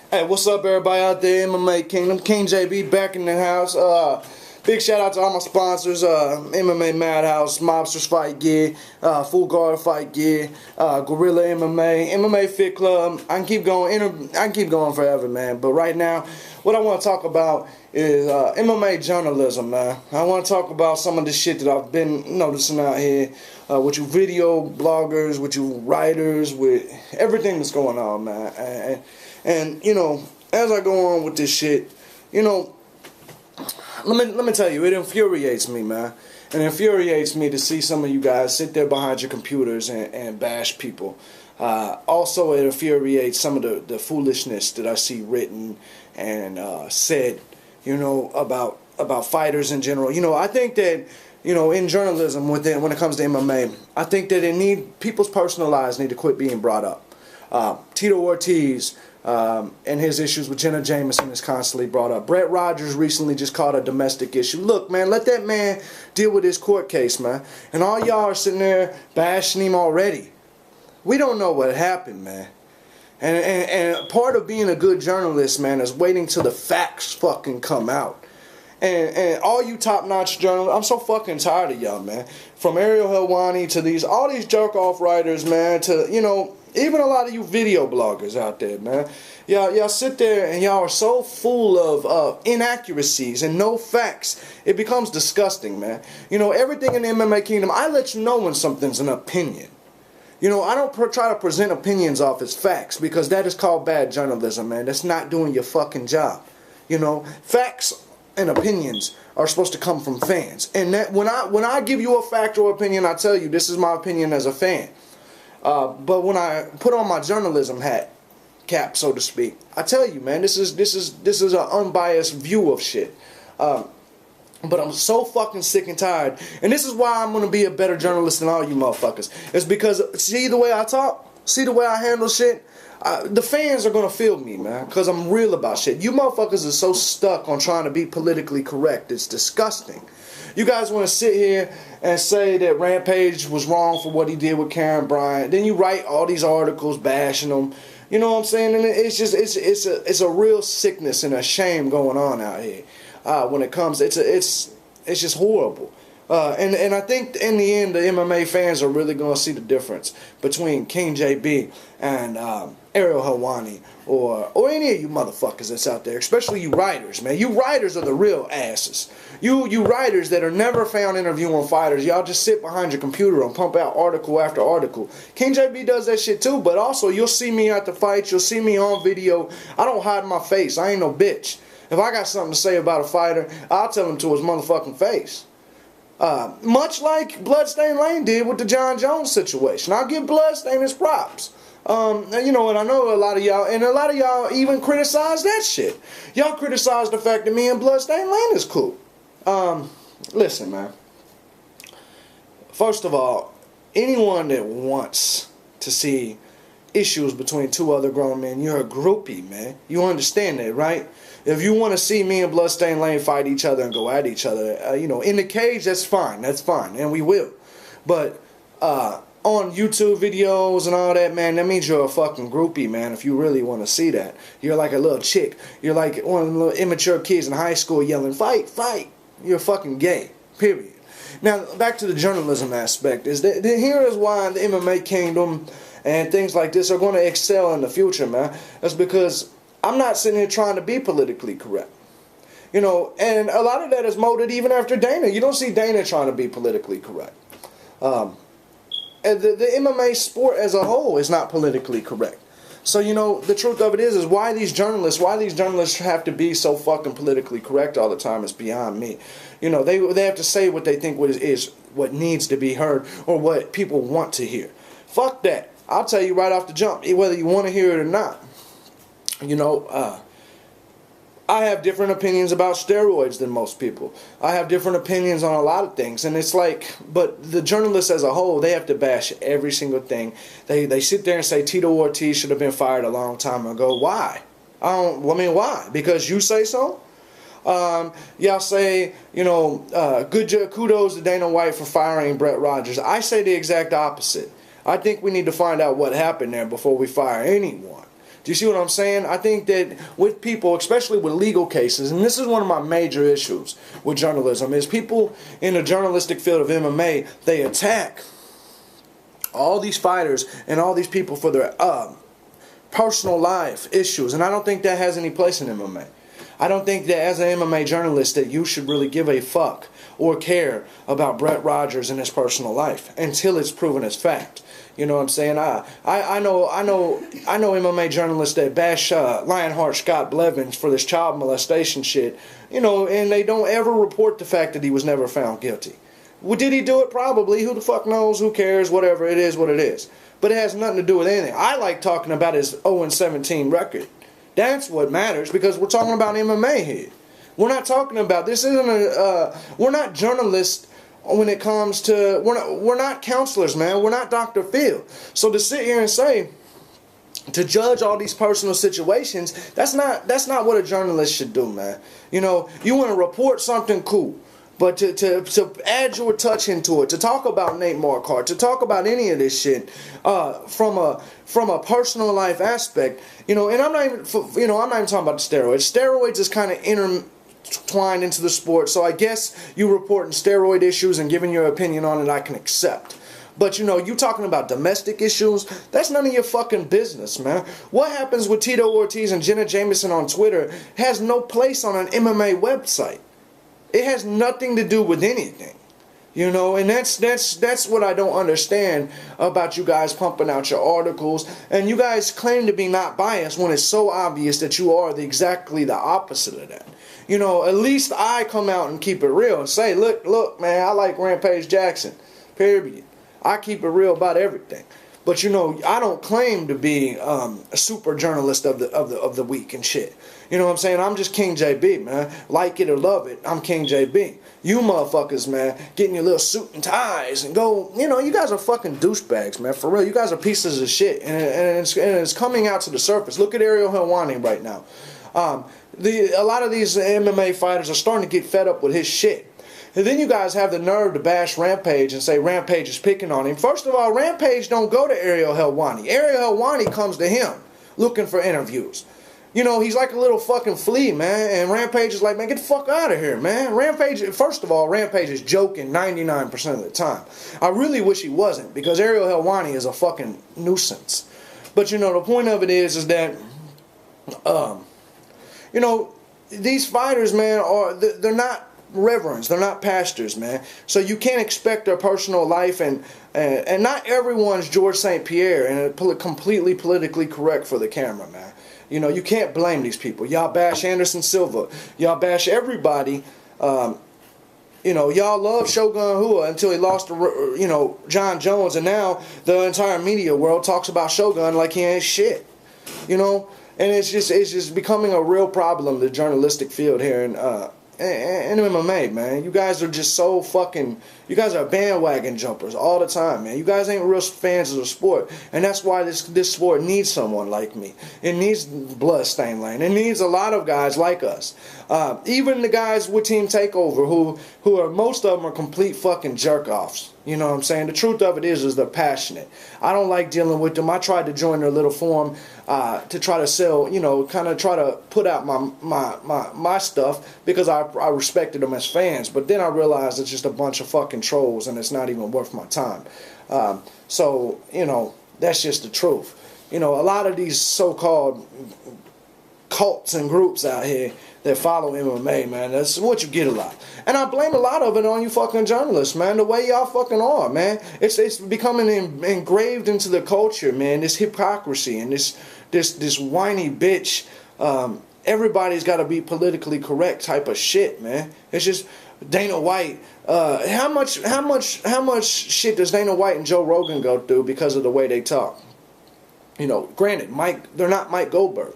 Hey, what's up, everybody out there? MMA Kingdom, King JB back in the house. Big shout out to all my sponsors: MMA Madhouse, Mobsters Fight Gear, Full Guard Fight Gear, Gorilla MMA, MMA Fit Club. I can keep going. I can keep going forever, man. But right now, what I want to talk about is MMA journalism, man. I want to talk about some of the shit that I've been noticing out here with you video bloggers, with you writers, with everything that's going on, man. And you know, as I go on with this shit, you know, let me tell you, it infuriates me, man. It infuriates me to see some of you guys sit there behind your computers and bash people. Also, it infuriates some of the foolishness that I see written and said, you know, about fighters in general. You know, I think that, you know, in journalism, when it comes to MMA, I think that people's personal lives need to quit being brought up. Tito Ortiz and his issues with Jenna Jameson is constantly brought up. Brett Rogers recently just caught a domestic issue. Look, man, let that man deal with his court case, man. And all y'all are sitting there bashing him already. We don't know what happened, man. And part of being a good journalist, man, is waiting till the facts fucking come out. And all you top-notch journalists, I'm so fucking tired of y'all, man. From Ariel Helwani to all these jerk-off writers, man, to, you know, even a lot of you video bloggers out there, man. Y'all sit there and y'all are so full of inaccuracies and no facts. It becomes disgusting, man. You know, everything in the MMA Kingdom, I let you know when something's an opinion. You know, I don't try to present opinions off as facts, because that is called bad journalism, man. That's not doing your fucking job. You know, facts and opinions are supposed to come from fans. And that when I give you a fact or opinion, I tell you this is my opinion as a fan. But when I put on my journalism cap, so to speak, I tell you, man, this is an unbiased view of shit. But I'm so fucking sick and tired, and this is why I'm gonna be a better journalist than all you motherfuckers. It's because, see the way I talk, see the way I handle shit. The fans are gonna feel me, man, because I'm real about shit. You motherfuckers are so stuck on trying to be politically correct. It's disgusting. You guys want to sit here and say that Rampage was wrong for what he did with Karen Bryant. Then you write all these articles bashing him. You know what I'm saying? And it's just it's a real sickness and a shame going on out here. When it comes, it's just horrible. And I think in the end, the MMA fans are really going to see the difference between King JB and Ariel Helwani or any of you motherfuckers that's out there, especially you writers, man. You writers are the real asses. You writers that are never found interviewing fighters. Y'all just sit behind your computer and pump out article after article. King JB does that shit too, but also you'll see me at the fights. You'll see me on video. I don't hide my face. I ain't no bitch. If I got something to say about a fighter, I'll tell him to his motherfucking face. Much like Bloodstained Lane did with the John Jones situation. I'll give Bloodstained his props. You know, and I know a lot of y'all even criticize that shit. Y'all criticize the fact that me and Bloodstained Lane is cool. Listen, man. First of all, anyone that wants to see issues between two other grown men, you're a groupie, man. You understand that, right? If you want to see me and Bloodstained Lane fight each other and go at each other, you know, in the cage, that's fine, and we will. But on YouTube videos and all that, man, that means you're a fucking groupie, man, if you really want to see that. You're like a little chick. You're like one of the little immature kids in high school yelling, fight, fight. You're fucking gay, period. Now, back to the journalism aspect. Here is why the MMA Kingdom and things like this are going to excel in the future, man. That's because I'm not sitting here trying to be politically correct. You know, and a lot of that is molded even after Dana. You don't see Dana trying to be politically correct. And the MMA sport as a whole is not politically correct. So, you know, the truth of it is why these journalists have to be so fucking politically correct all the time is beyond me. You know, they have to say what they think is what needs to be heard or what people want to hear. Fuck that. I'll tell you right off the jump, whether you want to hear it or not. You know, I have different opinions about steroids than most people. I have different opinions on a lot of things, and it's like, but the journalists as a whole, they have to bash every single thing. They sit there and say Tito Ortiz should have been fired a long time ago. Why? Why? Because you say so? Y'all say, you know, kudos to Dana White for firing Brett Rogers. I say the exact opposite. I think we need to find out what happened there before we fire anyone. Do you see what I'm saying? I think that with people, especially with legal cases, and this is one of my major issues with journalism, is people in the journalistic field of MMA, they attack all these fighters and all these people for their personal life issues, and I don't think that has any place in MMA. I don't think that as an MMA journalist that you should really give a fuck or care about Brett Rogers and his personal life until it's proven as fact. You know what I'm saying? I know MMA journalists that bash Lionheart Scott Blevins for this child molestation shit, you know, and they don't ever report the fact that he was never found guilty. Well, did he do it? Probably. Who the fuck knows? Who cares? Whatever. It is what it is. But it has nothing to do with anything. I like talking about his 0-17 record. That's what matters, because we're talking about MMA here. We're not talking about, this isn't we're not journalists when it comes to, we're not counselors, man. We're not Dr. Phil. So to sit here and say, to judge all these personal situations, that's not what a journalist should do, man. You know, you want to report something, cool. But to add your touch into it, to talk about Nate Marquardt, to talk about any of this shit from a personal life aspect, you know, and I'm not even talking about the steroids. Steroids is kind of intertwined into the sport, so I guess you reporting steroid issues and giving your opinion on it, I can accept. But, you know, you talking about domestic issues, that's none of your fucking business, man. What happens with Tito Ortiz and Jenna Jameson on Twitter has no place on an MMA website. It has nothing to do with anything, you know, and that's what I don't understand about you guys pumping out your articles, and you guys claim to be not biased when it's so obvious that you are exactly the opposite of that. You know, at least I come out and keep it real and say, look, man, I like Rampage Jackson, period. I keep it real about everything. But, you know, I don't claim to be a super journalist of the week and shit. You know what I'm saying? I'm just King JB, man. Like it or love it, I'm King JB. You motherfuckers, man, getting your little suit and ties and go, you know, you guys are fucking douchebags, man. For real, you guys are pieces of shit. And it's coming out to the surface. Look at Ariel Helwani right now. A lot of these MMA fighters are starting to get fed up with his shit. And then you guys have the nerve to bash Rampage and say Rampage is picking on him. First of all, Rampage don't go to Ariel Helwani. Ariel Helwani comes to him looking for interviews. You know, he's like a little fucking flea, man. And Rampage is like, man, get the fuck out of here, man. Rampage, first of all, Rampage is joking 99% of the time. I really wish he wasn't, because Ariel Helwani is a fucking nuisance. But, you know, the point of it is that, you know, these fighters, man, they're not reverends, they're not pastors, man. So you can't expect their personal life, and not everyone's George St. Pierre and completely politically correct for the camera, man. You know, you can't blame these people. Y'all bash Anderson Silva, y'all bash everybody. You know, y'all love Shogun Rua until he lost to, you know, John Jones, and now the entire media world talks about Shogun like he ain't shit. You know, and it's just becoming a real problem, the journalistic field here in MMA, man. You guys are just so fucking, you guys are bandwagon jumpers all the time, man. You guys ain't real fans of the sport, and that's why this sport needs someone like me. It needs Bloodstained Lane. It needs a lot of guys like us. Even the guys with Team Takeover, who are, most of them are complete fucking jerk-offs. You know what I'm saying? The truth of it is they're passionate. I don't like dealing with them. I tried to join their little forum to try to sell, you know, kind of try to put out my stuff, because I respected them as fans. But then I realized it's just a bunch of fucking trolls, and it's not even worth my time. So, you know, that's just the truth. You know, a lot of these so-called cults and groups out here that follow MMA, man, that's what you get a lot. And I blame a lot of it on you fucking journalists, man, the way y'all fucking are, man. It's becoming engraved into the culture, man, this hypocrisy and this whiny bitch, everybody's got to be politically correct type of shit, man. It's just Dana White. How much shit does Dana White and Joe Rogan go through because of the way they talk? You know, granted, they're not Mike Goldberg.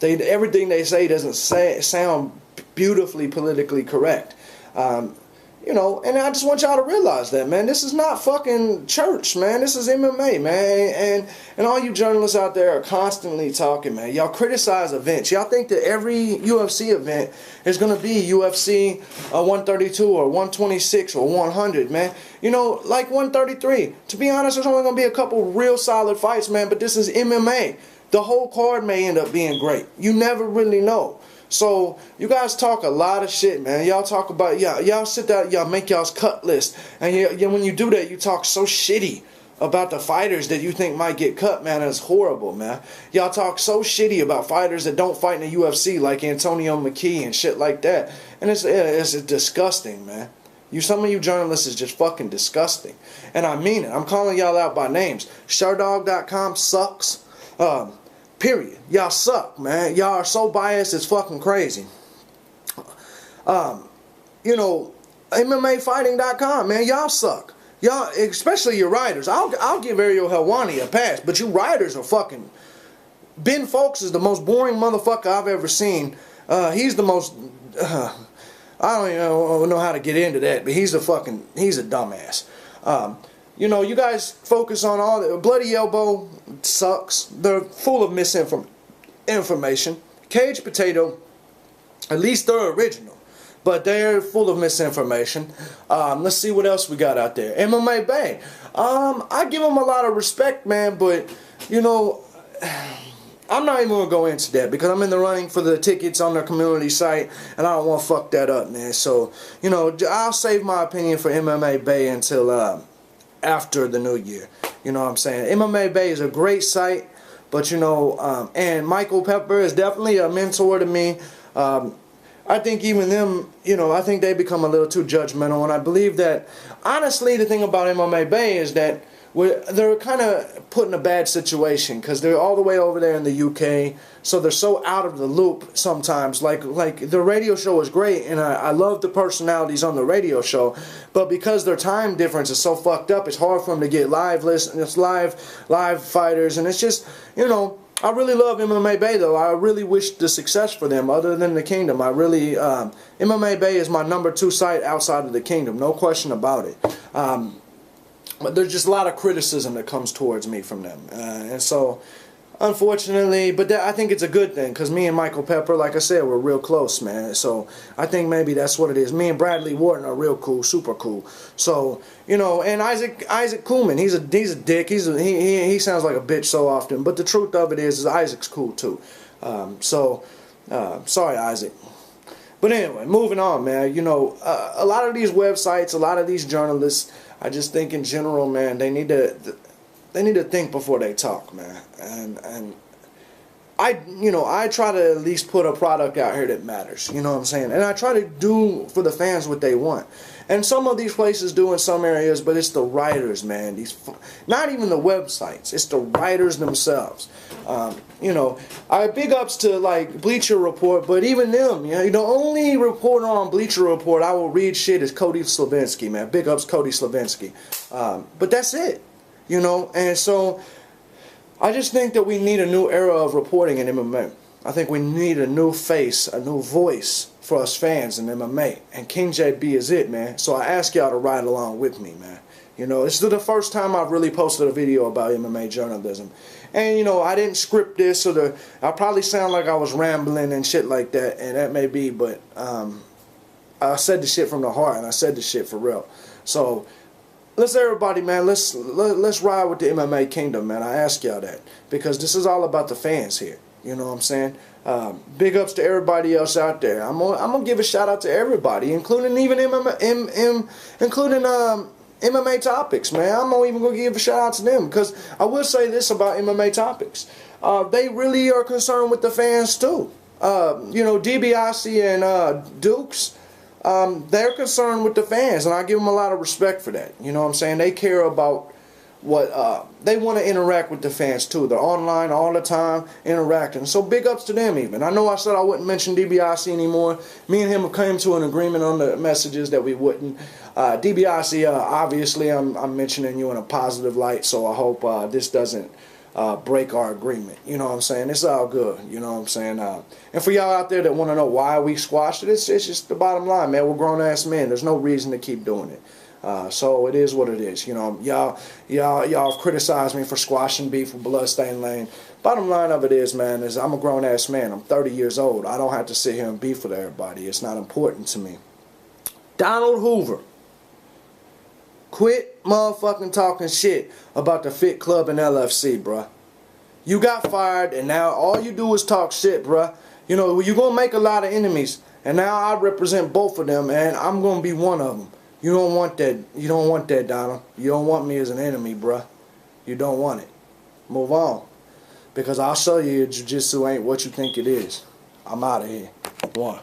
Everything they say doesn't sound beautifully politically correct. You know, and I just want y'all to realize that, man. This is not fucking church, man. This is MMA, man. And all you journalists out there are constantly talking, man. Y'all criticize events. Y'all think that every UFC event is going to be UFC 132 or 126 or 100, man. You know, like 133. To be honest, there's only going to be a couple real solid fights, man. But this is MMA. the whole card may end up being great. You never really know. So you guys talk a lot of shit, man. Y'all talk about y'all sit down, y'all make y'all's cut list, and when you do that, you talk so shitty about the fighters that you think might get cut, man. It's horrible, man. Y'all talk so shitty about fighters that don't fight in the UFC, like Antonio McKee and shit like that, and it's disgusting, man. Some of you journalists is just fucking disgusting, and I mean it. I'm calling y'all out by names. Shardog.com sucks. Period. Y'all suck, man. Y'all are so biased, it's fucking crazy. MMAfighting.com, man, y'all suck. Y'all, especially your writers. I'll give Ariel Helwani a pass, but you writers are fucking... Ben Folks is the most boring motherfucker I've ever seen. He's the most... I don't even know how to get into that, but he's a dumbass. You guys focus on all the... Bloody Elbow sucks. They're full of misinformation. Cage Potato, at least they're original, but they're full of misinformation. Let's see what else we got out there. MMA Bay. I give them a lot of respect, man, but, I'm not even going to go into that because I'm in the running for the tickets on their community site, and I don't want to fuck that up, man. So, I'll save my opinion for MMA Bay until after the new year. You know what I'm saying? MMA Bay is a great site, but, and Michael Pepper is definitely a mentor to me. I think even them, I think they become a little too judgmental, and I believe that, honestly, the thing about MMA Bay is that they're kind of put in a bad situation because they're all the way over there in the UK, so they're so out of the loop sometimes. Like the radio show is great, and I love the personalities on the radio show, but because their time difference is so fucked up, it's hard for them to get live listeners, live fighters, and it's just, I really love MMA Bay though. I really wish the success for them other than the Kingdom. I really, MMA Bay is my #2 site outside of the Kingdom, no question about it. But there's just a lot of criticism that comes towards me from them. And so, unfortunately, but I think it's a good thing because me and Michael Pepper, like I said, we're real close, man. So, I think maybe that's what it is. Me and Bradley Wharton are real cool, super cool. So, and Isaac Kuhlman, he's a dick. He sounds like a bitch so often. But the truth of it is Isaac's cool too. Sorry, Isaac. But anyway, moving on, man. A lot of these websites, a lot of these journalists, I just think in general, man, they need to think before they talk, man. And I try to at least put a product out here that matters. You know what I'm saying? And I try to do for the fans what they want. And some of these places do in some areas, but it's the writers, man. Not even the websites. It's the writers themselves. I big ups to like Bleacher Report, but even them, the only reporter on Bleacher Report I will read shit is Cody Slavinsky, man. Big ups Cody Slavinsky. But that's it, And so I just think that we need a new era of reporting in MMA. I think we need a new face, a new voice for us fans in MMA. And King JB is it, man. So I ask y'all to ride along with me, man. This is the first time I've really posted a video about MMA journalism. And, I didn't script this, so I probably sound like I was rambling and shit like that, and that may be, but I said the shit from the heart, and I said the shit for real. So, everybody, man, let's ride with the MMA Kingdom, man. I ask y'all that, because this is all about the fans here. You know what I'm saying? Big ups to everybody else out there. I'm gonna give a shout out to everybody, including even MMA Topics, man. I'm even going to give a shout out to them because I will say this about MMA Topics. They really are concerned with the fans too. DiBiase and Dukes, they're concerned with the fans, and I give them a lot of respect for that. You know what I'm saying? They care about what they want to interact with the fans too. They're online all the time interacting. So big ups to them even. I know I said I wouldn't mention DiBiase anymore. Me and him have come to an agreement on the messages that we wouldn't. DiBiase, obviously I'm mentioning you in a positive light, so I hope this doesn't break our agreement. You know what I'm saying? It's all good. You know what I'm saying? And for y'all out there that want to know why we squashed it, it's just the bottom line, man. We're grown-ass men. There's no reason to keep doing it. So it is what it is. Y'all criticize me for squashing beef with Bloodstained Lane. Bottom line of it is, man, is I'm a grown-ass man. I'm 30 years old. I don't have to sit here and beef with everybody. It's not important to me. Donald Hoover. Quit motherfucking talking shit about the Fit Club and LFC, bruh. You got fired, and now all you do is talk shit, bruh. You know, you're going to make a lot of enemies. And now I represent both of them, and I'm going to be one of them. You don't want that. You don't want that, Donald. You don't want me as an enemy, bruh. You don't want it. Move on. Because I'll show you jiu-jitsu ain't what you think it is. I'm out of here. One.